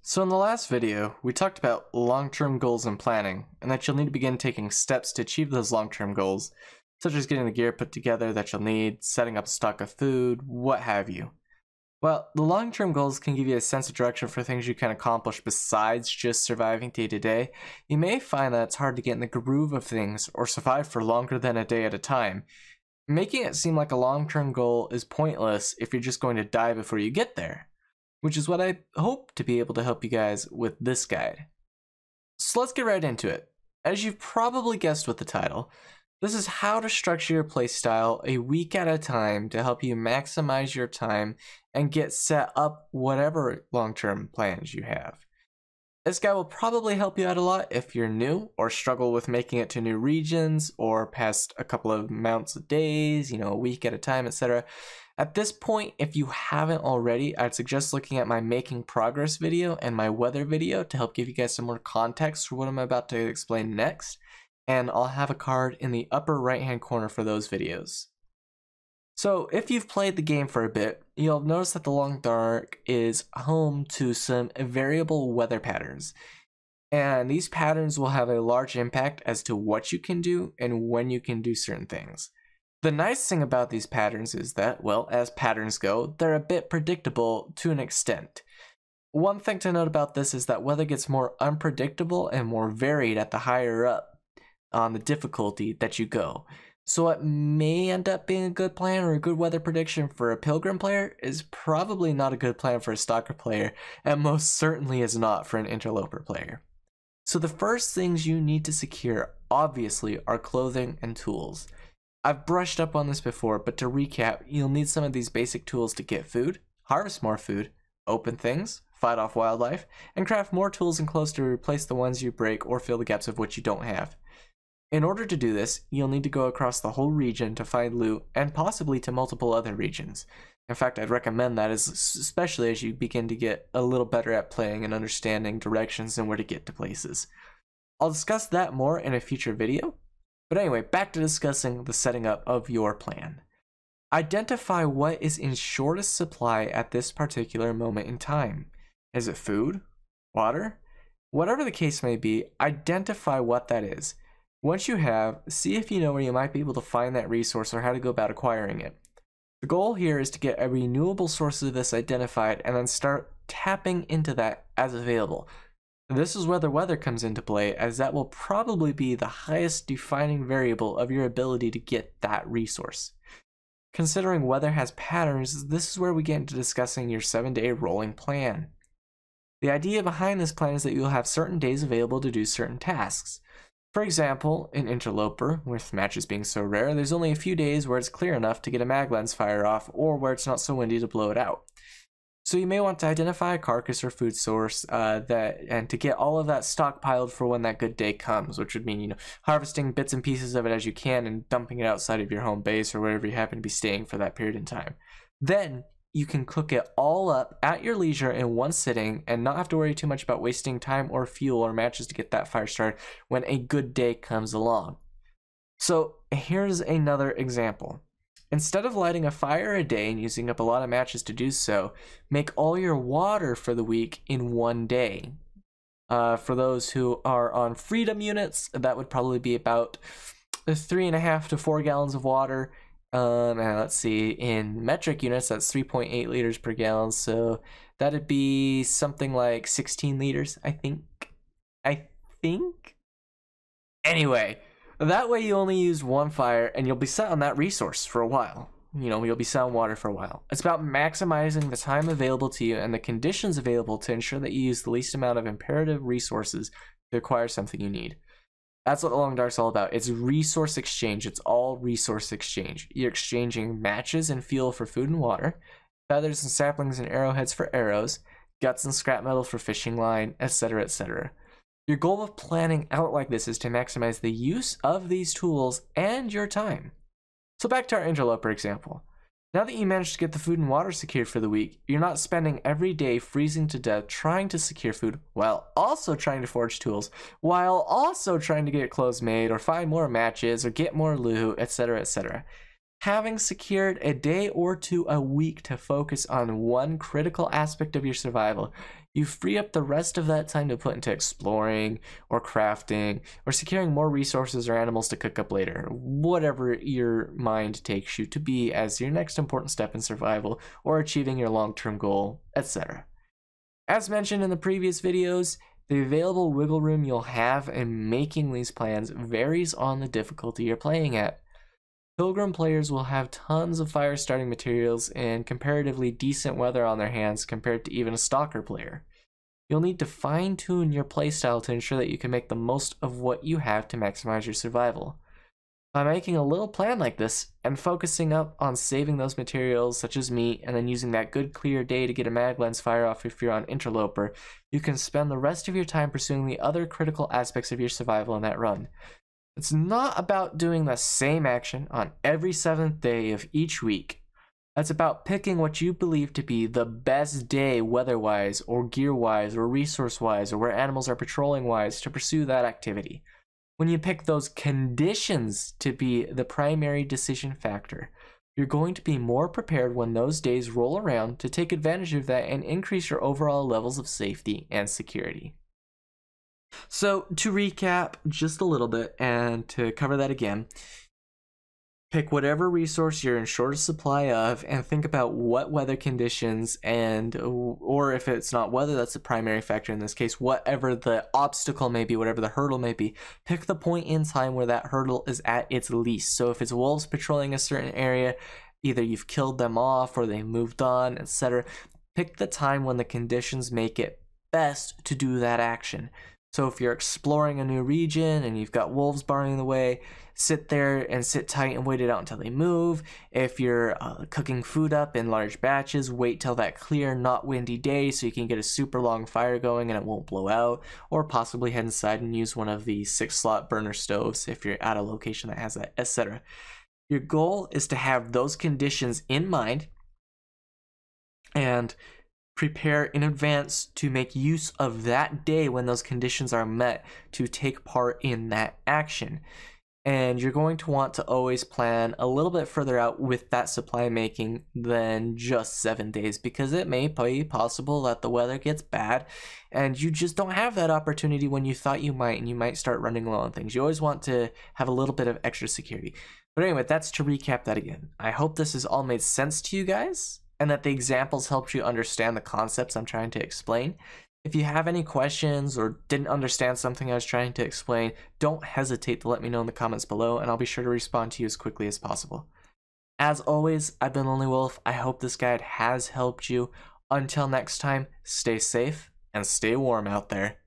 So in the last video, we talked about long-term goals and planning, and that you'll need to begin taking steps to achieve those long-term goals, such as getting the gear put together that you'll need, setting up a stock of food, what have you. Well, the long-term goals can give you a sense of direction for things you can accomplish besides just surviving day to day. You may find that it's hard to get in the groove of things or survive for longer than a day at a time, making it seem like a long-term goal is pointless if you're just going to die before you get there, which is what I hope to be able to help you guys with this guide. So let's get right into it. As you've probably guessed with the title, this is how to structure your playstyle a week at a time to help you maximize your time and get set up whatever long-term plans you have. This guide will probably help you out a lot if you're new or struggle with making it to new regions or past a couple of amounts of days, a week at a time, etc. At this point, if you haven't already, I'd suggest looking at my making progress video and my weather video to help give you guys some more context for what I'm about to explain next, and I'll have a card in the upper right hand corner for those videos. So if you've played the game for a bit, you'll notice that the Long Dark is home to some variable weather patterns, and these patterns will have a large impact as to what you can do and when you can do certain things. The nice thing about these patterns is that, well, as patterns go, they're a bit predictable to an extent. One thing to note about this is that weather gets more unpredictable and more varied at the higher up on the difficulty that you go. So what may end up being a good plan or a good weather prediction for a Pilgrim player is probably not a good plan for a Stalker player, and most certainly is not for an Interloper player. So the first things you need to secure, obviously, are clothing and tools. I've brushed up on this before, but to recap, you'll need some of these basic tools to get food, harvest more food, open things, fight off wildlife, and craft more tools and clothes to replace the ones you break or fill the gaps of what you don't have. In order to do this, you'll need to go across the whole region to find loot, and possibly to multiple other regions. In fact, I'd recommend that, especially as you begin to get a little better at playing and understanding directions and where to get to places. I'll discuss that more in a future video. But anyway, back to discussing the setting up of your plan. Identify what is in shortest supply at this particular moment in time. Is it food? Water? Whatever the case may be, identify what that is. Once you have, see if you know where you might be able to find that resource or how to go about acquiring it. The goal here is to get a renewable source of this identified and then start tapping into that as available. This is where the weather comes into play, as that will probably be the highest defining variable of your ability to get that resource. Considering weather has patterns, this is where we get into discussing your 7-day rolling plan. The idea behind this plan is that you'll have certain days available to do certain tasks. For example, in Interloper, with matches being so rare, there's only a few days where it's clear enough to get a mag lens fire off, or where it's not so windy to blow it out. So you may want to identify a carcass or food source and to get all of that stockpiled for when that good day comes, which would mean, harvesting bits and pieces of it as you can and dumping it outside of your home base or wherever you happen to be staying for that period in time. Then you can cook it all up at your leisure in one sitting and not have to worry too much about wasting time or fuel or matches to get that fire started when a good day comes along. So here's another example. Instead of lighting a fire a day and using up a lot of matches to do so, make all your water for the week in one day. For those who are on freedom units, that would probably be about 3.5 to 4 gallons of water. And let's see, in metric units, that's 3.8 liters per gallon. So that'd be something like 16 liters, I think. Anyway. That way you only use one fire and you'll be set on that resource for a while. You'll be set on water for a while. It's about maximizing the time available to you and the conditions available to ensure that you use the least amount of imperative resources to acquire something you need. That's what the Long Dark's all about. It's resource exchange. It's all resource exchange. You're exchanging matches and fuel for food and water, feathers and saplings and arrowheads for arrows, guts and scrap metal for fishing line, etc., etc. Your goal of planning out like this is to maximize the use of these tools and your time. So back to our Interloper example. Now that you managed to get the food and water secured for the week, you're not spending every day freezing to death trying to secure food while also trying to forge tools, while also trying to get clothes made or find more matches or get more loot, etc., etc. Having secured a day or two a week to focus on one critical aspect of your survival, you free up the rest of that time to put into exploring or crafting or securing more resources or animals to cook up later, whatever your mind takes you to be as your next important step in survival or achieving your long-term goal, etc. As mentioned in the previous videos, the available wiggle room you'll have in making these plans varies on the difficulty you're playing at. Pilgrim players will have tons of fire starting materials and comparatively decent weather on their hands compared to even a Stalker player. You'll need to fine-tune your playstyle to ensure that you can make the most of what you have to maximize your survival. By making a little plan like this and focusing up on saving those materials such as meat and then using that good clear day to get a mag lens fire off if you're on Interloper, you can spend the rest of your time pursuing the other critical aspects of your survival in that run. It's not about doing the same action on every 7th day of each week. That's about picking what you believe to be the best day weather-wise or gear-wise or resource-wise or where animals are patrolling-wise to pursue that activity. When you pick those conditions to be the primary decision factor, you're going to be more prepared when those days roll around to take advantage of that and increase your overall levels of safety and security. So to recap just a little bit and to cover that again, pick whatever resource you're in shortest supply of and think about what weather conditions or if it's not weather, that's the primary factor in this case, whatever the obstacle may be, whatever the hurdle may be, pick the point in time where that hurdle is at its least. So if it's wolves patrolling a certain area, either you've killed them off or they moved on, etc. Pick the time when the conditions make it best to do that action. So if you're exploring a new region and you've got wolves barring the way, sit there and sit tight and wait it out until they move. If you're cooking food up in large batches, wait till that clear, not windy day so you can get a super long fire going and it won't blow out. Or possibly head inside and use one of the 6-slot burner stoves if you're at a location that has that, etc. Your goal is to have those conditions in mind and prepare in advance to make use of that day when those conditions are met to take part in that action. And you're going to want to always plan a little bit further out with that supply making than just 7 days, because it may be possible that the weather gets bad and you just don't have that opportunity when you thought you might, and you might start running low on things. You always want to have a little bit of extra security. But anyway, that's to recap that again. I hope this has all made sense to you guys, and that the examples helped you understand the concepts I'm trying to explain. If you have any questions or didn't understand something I was trying to explain, don't hesitate to let me know in the comments below, and I'll be sure to respond to you as quickly as possible. As always, I've been Lonelywolf. I hope this guide has helped you. Until next time, stay safe and stay warm out there.